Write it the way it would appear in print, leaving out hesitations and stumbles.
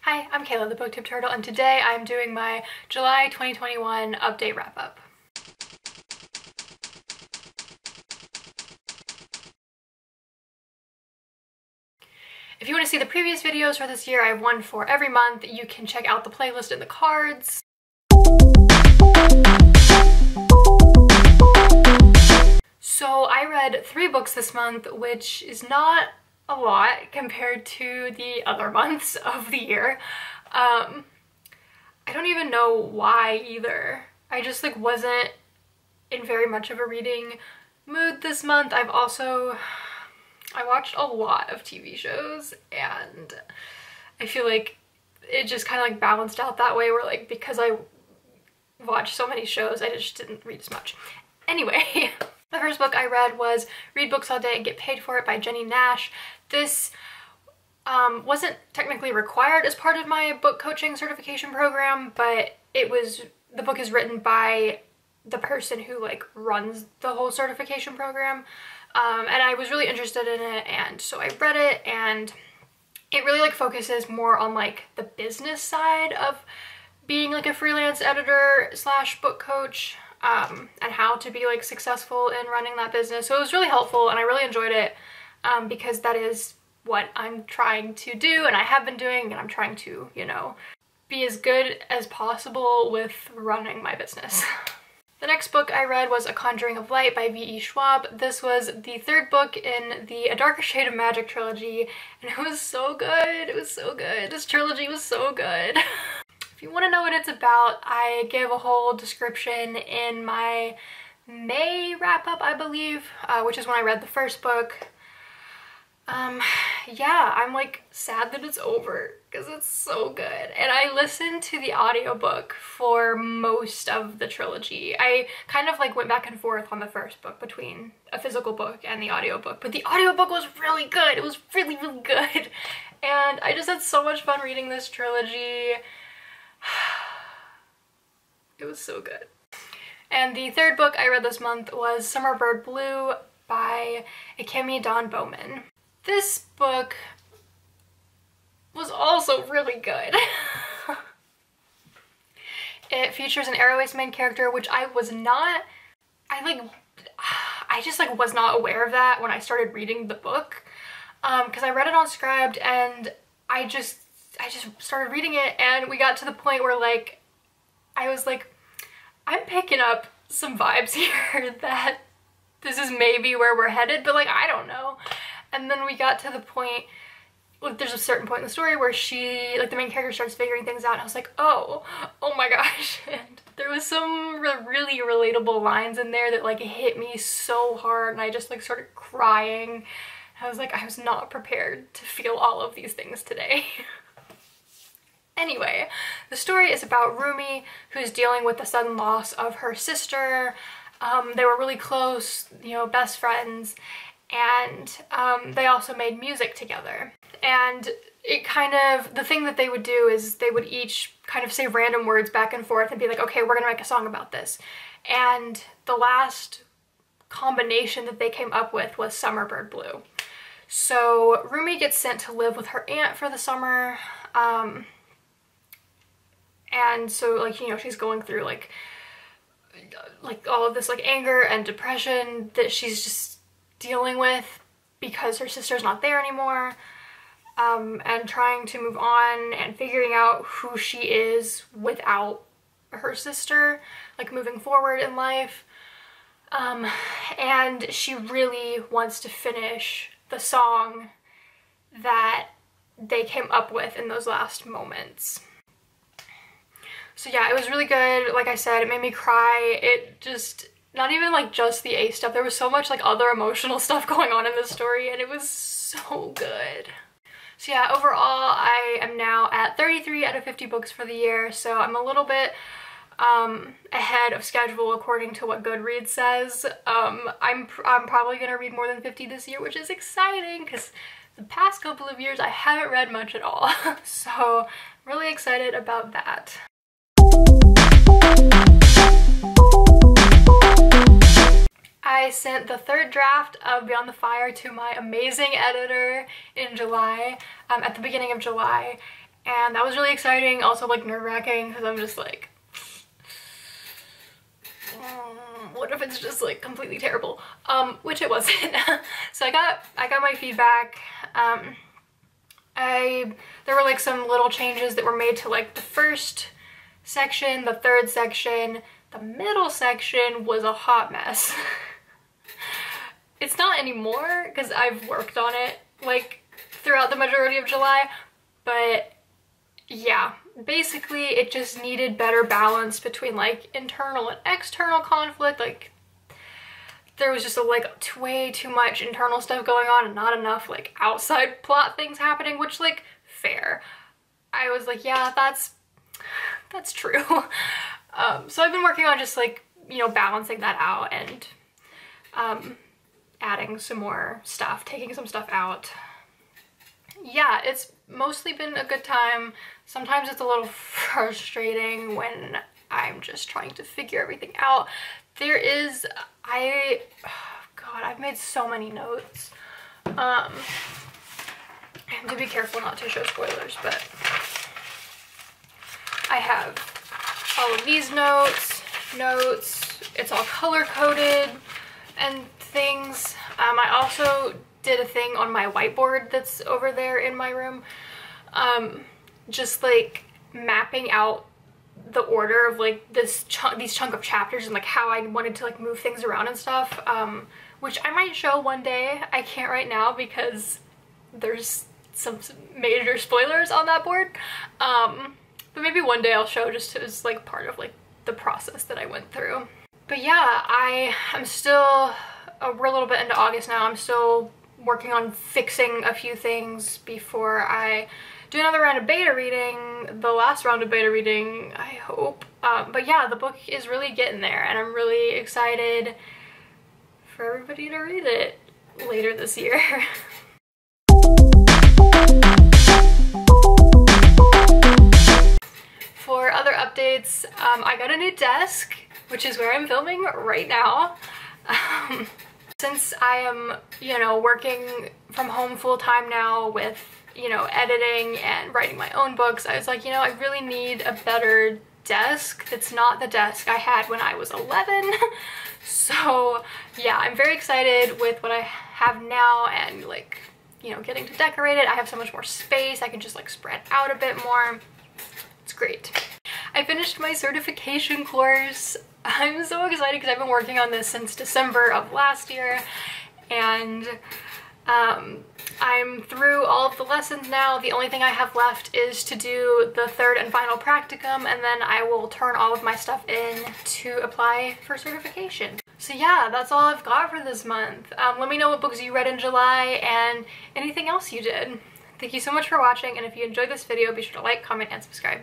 Hi, I'm Kayla, the BooktubeTurtle, and today I'm doing my July 2021 update wrap-up. If you want to see the previous videos for this year, I have one for every month. You can check out the playlist in the cards. So I read 3 books this month, which is not a lot compared to the other months of the year. I don't even know why either. I just wasn't in very much of a reading mood this month. I watched a lot of TV shows and I feel like it just kind of balanced out that way where because I watched so many shows I just didn't read as much. Anyway, the first book I read was Read Books All Day and Get Paid For It by Jenny Nash. This wasn't technically required as part of my book coaching certification program, but the book is written by the person who runs the whole certification program, and I was really interested in it, and so I read it, and it really focuses more on the business side of being a freelance editor slash book coach, and how to be successful in running that business. So it was really helpful and I really enjoyed it, because that is what I'm trying to do and I have been doing, and I'm trying to, be as good as possible with running my business. The next book I read was A Conjuring of Light by V.E. Schwab. This was the 3rd book in the A Darker Shade of Magic trilogy, and it was so good. It was so good. This trilogy was so good. If you want to know what it's about, I give a whole description in my May wrap-up, I believe, which is when I read the first book. Yeah, I'm sad that it's over because it's so good. And I listened to the audiobook for most of the trilogy. I kind of went back and forth on the first book between a physical book and the audiobook, but the audiobook was really good. It was really, really good. And I just had so much fun reading this trilogy. It was so good. And the 3rd book I read this month was Summer Bird Blue by Akemi Dawn Bowman. This book was also really good. It features an Airways main character, which I was not, I just was not aware of that when I started reading the book, because I read it on Scribd and I just started reading it, and we got to the point where I was I'm picking up some vibes here that this is maybe where we're headed, but I don't know. And then we got to the point, there's a certain point in the story where she, the main character starts figuring things out, and I was oh my gosh. And there was some really relatable lines in there that hit me so hard, and I just started crying. I was I was not prepared to feel all of these things today. Anyway, the story is about Rumi, who's dealing with the sudden loss of her sister. They were really close, best friends, and they also made music together. And it the thing that they would do is they would each say random words back and forth and be okay, we're gonna make a song about this. And the last combination that they came up with was Summer Bird Blue. So Rumi gets sent to live with her aunt for the summer, and so she's going through all of this anger and depression that she's just dealing with because her sister's not there anymore, and trying to move on and figuring out who she is without her sister, moving forward in life. And she really wants to finish the song that they came up with in those last moments. So yeah, it was really good. Like I said, it made me cry. It just, not even just the A stuff, there was so much other emotional stuff going on in this story, and it was so good. So yeah, overall I am now at 33 out of 50 books for the year, so I'm a little bit ahead of schedule according to what Goodreads says. I'm probably gonna read more than 50 this year, which is exciting because the past couple of years I haven't read much at all. So really excited about that. I sent the 3rd draft of Beyond the Fire to my amazing editor in July, at the beginning of July, and that was really exciting. Also like nerve-wracking because I'm just like, what if it's just like completely terrible? Which it wasn't. So I got my feedback. There were like some little changes that were made to like the first section, the third section. The middle section was a hot mess. It's not anymore because I've worked on it like throughout the majority of July, but yeah, basically it just needed better balance between like internal and external conflict. Like there was just way too much internal stuff going on and not enough like outside plot things happening, which like fair. I was like, yeah, that's true. So I've been working on just like, you know, balancing that out and adding some more stuff, taking some stuff out. Yeah, it's mostly been a good time. Sometimes it's a little frustrating when I'm just trying to figure everything out. There is, God, I've made so many notes. I have to be careful not to show spoilers, but I have all of these notes. It's all color-coded and things. I also did a thing on my whiteboard that's over there in my room. Just like mapping out the order of like these chunk of chapters and like how I wanted to like move things around and stuff, which I might show one day. I can't right now because there's some major spoilers on that board, but maybe one day I'll show just as like part of like the process that I went through. But yeah, I'm still, we're a little bit into August now. I'm still working on fixing a few things before I do another round of beta reading, the last round of beta reading, I hope. But yeah, the book is really getting there, and I'm really excited for everybody to read it later this year. For other updates, I got a new desk, which is where I'm filming right now. Since I am, you know, working from home full-time now with, you know, editing and writing my own books, I was like, you know, I really need a better desk that's not the desk I had when I was 11. So yeah, I'm very excited with what I have now and like, you know, getting to decorate it. I have so much more space. I can just like spread out a bit more. It's great. I finished my certification course. I'm so excited because I've been working on this since December of last year, and I'm through all of the lessons now. The only thing I have left is to do the third and final practicum, and then I will turn all of my stuff in to apply for certification. So yeah, that's all I've got for this month. Let me know what books you read in July and anything else you did. Thank you so much for watching, and if you enjoyed this video, be sure to like, comment, and subscribe.